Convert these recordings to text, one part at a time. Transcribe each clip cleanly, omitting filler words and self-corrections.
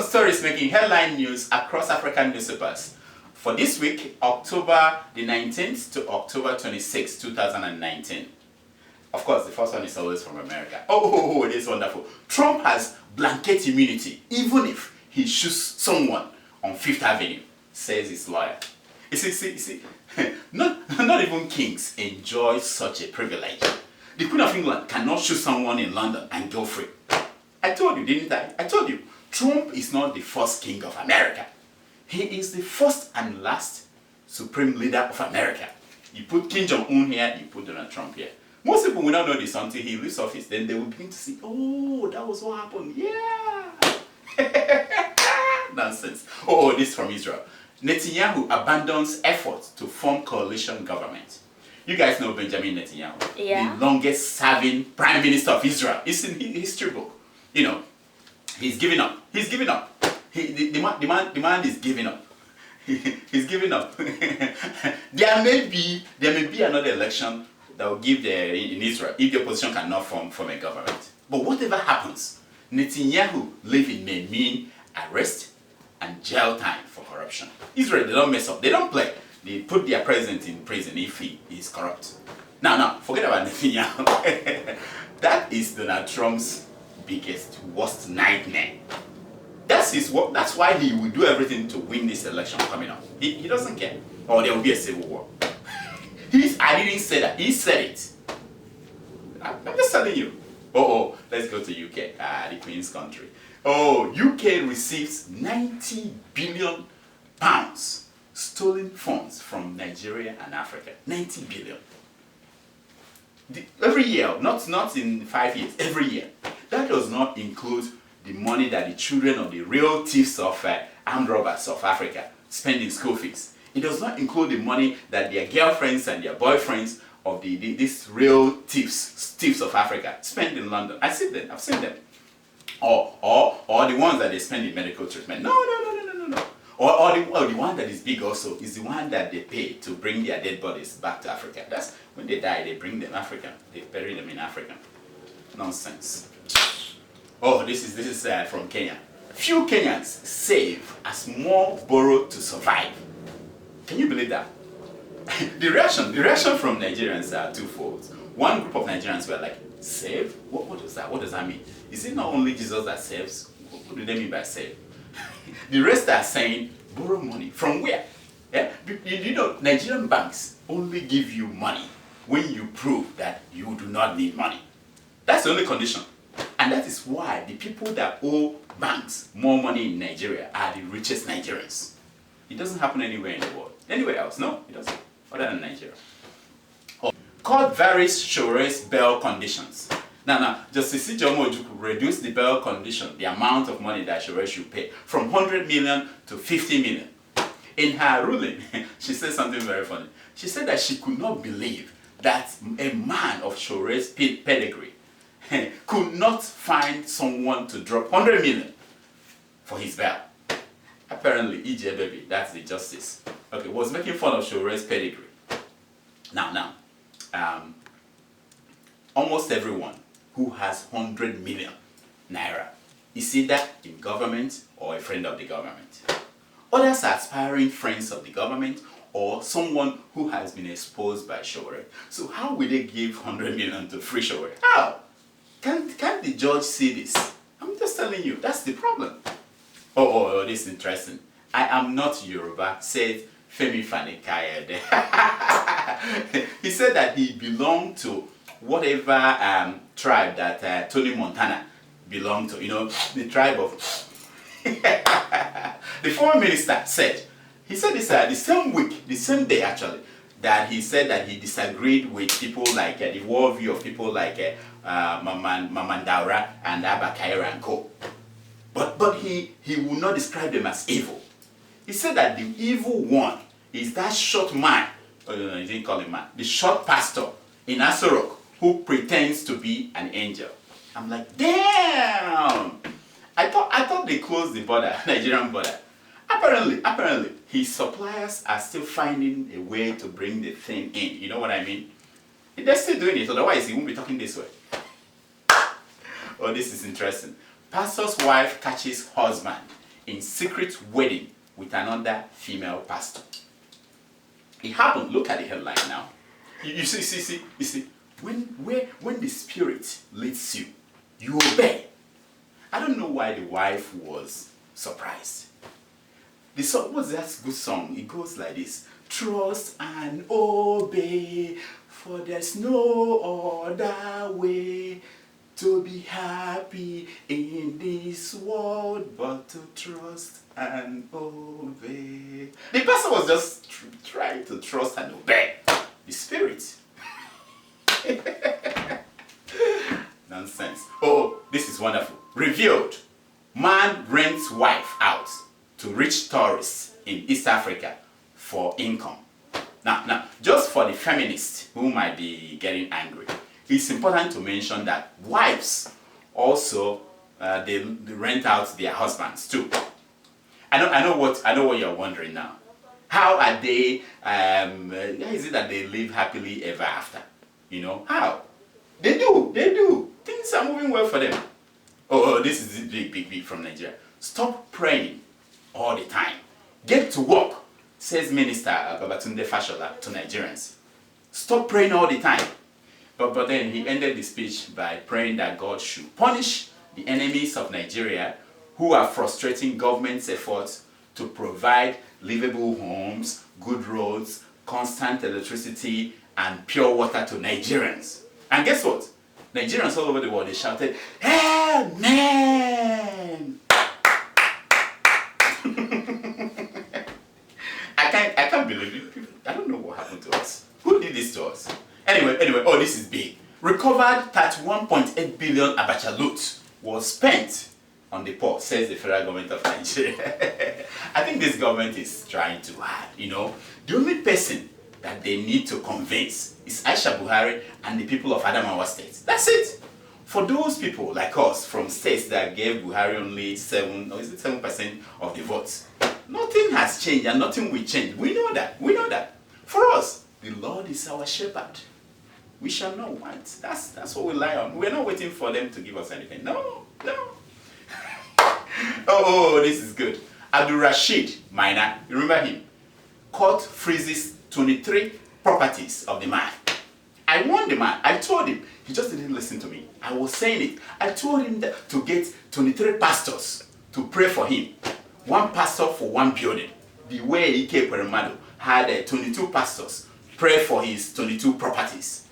stories making headline news across African newspapers for this week, October the 19th to October 26th, 2019. Of course, the first one is always from America. Oh, it is wonderful. Trump has blanket immunity even if he shoots someone on Fifth Avenue, says his lawyer. You see, not even kings enjoy such a privilege. The Queen of England cannot shoot someone in London and go free. I told you, didn't I? I told you, Trump is not the first king of America. He is the first and last supreme leader of America. You put Kim Jong-un here, you put Donald Trump here. Most people will not know this until he leaves office. Then they will begin to see, oh, that was what happened. Yeah. Nonsense. Oh, this from Israel. Netanyahu abandons efforts to form coalition government. You guys know Benjamin Netanyahu, yeah, the longest serving prime minister of Israel. It's in his history book. You know, he's giving up. He's giving up. The man is giving up. He's giving up. there may be another election that will give in Israel if the opposition cannot form a government. But whatever happens, Netanyahu leaving may mean arrest and jail time for corruption. Israel, they don't mess up. They don't play. They put their president in prison if he is corrupt. Now, forget about Netanyahu. That is Donald Trump's biggest, worst nightmare. That's why he will do everything to win this election coming up. He doesn't care. Or there will be a civil war. I didn't say that. He said it. I'm just telling you. Let's go to UK, the Queen's country. UK receives 90 billion pounds stolen funds from Nigeria and Africa. 90 billion. Every year, not in 5 years, every year. That does not include the money that the children of the real thieves of armed robbers of Africa spend in school fees. It does not include the money that their girlfriends and their boyfriends of these real thieves of Africa spend in London. I've seen them. Or the ones that they spend in medical treatment. No. Or the one that is big also is the one that they pay to bring their dead bodies back to Africa. That's when they die, they bring them African. They bury them in Africa. Nonsense. This is from Kenya. Few Kenyans save as more borrow to survive. Can you believe that? The reaction from Nigerians are twofold. One group of Nigerians were like, save? What does that? What does that mean? Is it not only Jesus that saves? What do they mean by save? The rest are saying, borrow money. From where? Yeah? You know, Nigerian banks only give you money when you prove that you do not need money. That's the only condition. And that is why the people that owe banks more money in Nigeria are the richest Nigerians. It doesn't happen anywhere in the world. Anywhere else? No, it doesn't. Other than Nigeria. Court varies Shore's bail conditions. Now, Justice Ijeoma Ojukwu reduced the bail condition, the amount of money that Shore should pay, from 100 million to 50 million. In her ruling, she said something very funny. She said that she could not believe that a man of Shore's pedigree could not find someone to drop 100 million for his bail. Apparently, EJ Baby, that's the justice, was making fun of Shore's pedigree. Now, almost everyone who has 100 million naira is either in government or a friend of the government. Others are aspiring friends of the government or someone who has been exposed by Shore. So how will they give 100 million to free Shore? How? Can't the judge see this? I'm just telling you, that's the problem. This is interesting. I am not Yoruba, said Femi Fani-Kayode. He said that he belonged to whatever tribe that Tony Montana belonged to. You know, the tribe of... The foreign minister said, he said this the same week, the same day actually, that he said that he disagreed with people like the worldview of people like Mamandaura and Abacha and co. But he will not describe them as evil. He said that the evil one is that short man, he didn't call him man, the short pastor in Asorok who pretends to be an angel. I'm like, damn! I thought they closed the border, Nigerian border. Apparently, his suppliers are still finding a way to bring the thing in. You know what I mean? They're still doing it, otherwise he won't be talking this way. This is interesting. Pastor's wife catches husband in secret wedding with another female pastor. It happened. Look at the headline now. You see, when the Spirit leads you, you obey. I don't know why the wife was surprised. The song, what's that good song? It goes like this: trust and obey, for there's no other way to be happy in this world but to trust and obey. The pastor was just trying to trust and obey the Spirit. Nonsense. Oh, this is wonderful. Revealed. Man rents wife out to rich tourists in East Africa for income. Now, just for the feminists who might be getting angry, it's important to mention that wives also they rent out their husbands too. I know what you're wondering now. How are they? How is it that they live happily ever after? You know how? They do. Things are moving well for them. Oh, this is big from Nigeria. Stop praying all the time. Get to work, says Minister Babatunde Fashola to Nigerians. Stop praying all the time. But then he ended the speech by praying that God should punish the enemies of Nigeria who are frustrating government's efforts to provide livable homes, good roads, constant electricity, and pure water to Nigerians. And guess what? Nigerians all over the world, they shouted, Amen! I can't believe it. I don't know what happened to us. Who did this to us? Anyway, oh, this is big. Recovered 31.8 billion Abacha loot was spent on the poor, says the federal government of Nigeria. I think this government is trying too hard, you know. The only person that they need to convince is Aisha Buhari and the people of Adamawa State. That's it. For those people like us from states that gave Buhari only 7% of the votes, nothing has changed and nothing will change. We know that. For us, the Lord is our shepherd. We shall not want. That's what we rely on. We're not waiting for them to give us anything. No. Oh, this is good. Abdul Rashid Maina, you remember him? Court freezes 23 properties of the man. I warned the man. I told him. He just didn't listen to me. I was saying it. I told him that to get 23 pastors to pray for him. One pastor for one building. The way Ike Kweremadu had 22 pastors pray for his 22 properties.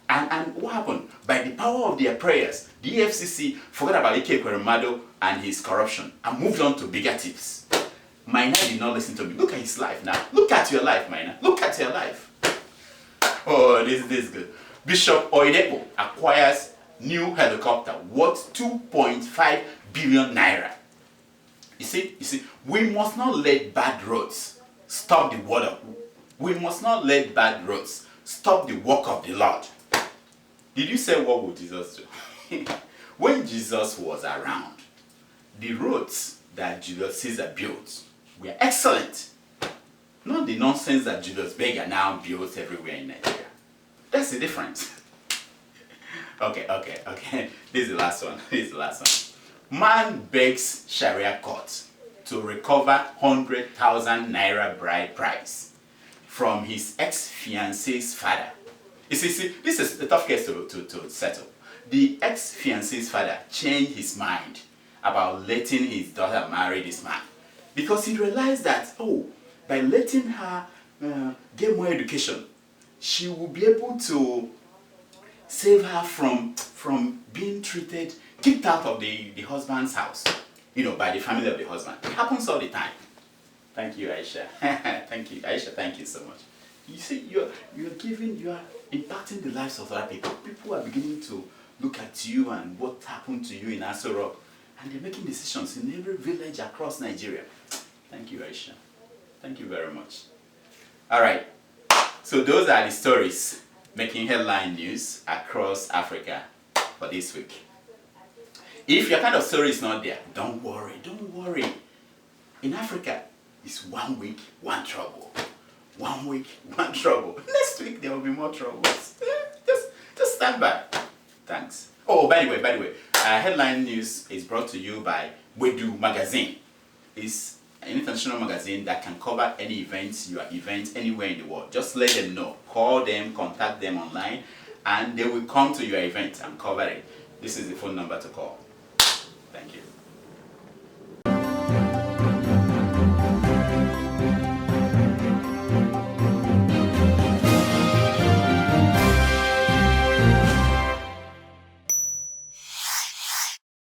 And what happened? By the power of their prayers, the EFCC forgot about Ike Kweremadu and his corruption and moved on to bigger tips. Maina did not listen to me. Look at his life now. Look at your life, Maina. Look at your life. Oh, this is good. Bishop Oyedepo acquires new helicopter worth 2.5 billion naira. You see, we must not let bad roads stop the word of. We must not let bad roads stop the work of the Lord. Did you say what would Jesus do? When Jesus was around, the roads that Julius Caesar built were excellent. Not the nonsense that Julius Berger now builds everywhere in Nigeria. That's the difference. Okay. This is the last one. Man begs Sharia court to recover 100,000 naira bride price from his ex-fiance's father. You see, this is a tough case to settle. The ex-fiance's father changed his mind about letting his daughter marry this man because he realized that, by letting her get more education, she will be able to save her from being kicked out of the husband's house, by the family of the husband. It happens all the time. Thank you, Aisha. Thank you, Aisha. Thank you so much. You see, you are impacting the lives of other people. People are beginning to look at you and what happened to you in Aso Rock, and they're making decisions in every village across Nigeria. Thank you, Aisha. Thank you very much. All right. So those are the stories making headline news across Africa for this week. If your kind of story is not there, don't worry. In Africa, it's 1 week, one trouble. 1 week, one trouble. Next week, there will be more troubles. Just stand by. Thanks. Oh, by the way, headline news is brought to you by Wedu Magazine. is an international magazine that can cover any events, your events anywhere in the world. Just let them know. Call them, contact them online, and they will come to your event and cover it. This is the phone number to call. Thank you.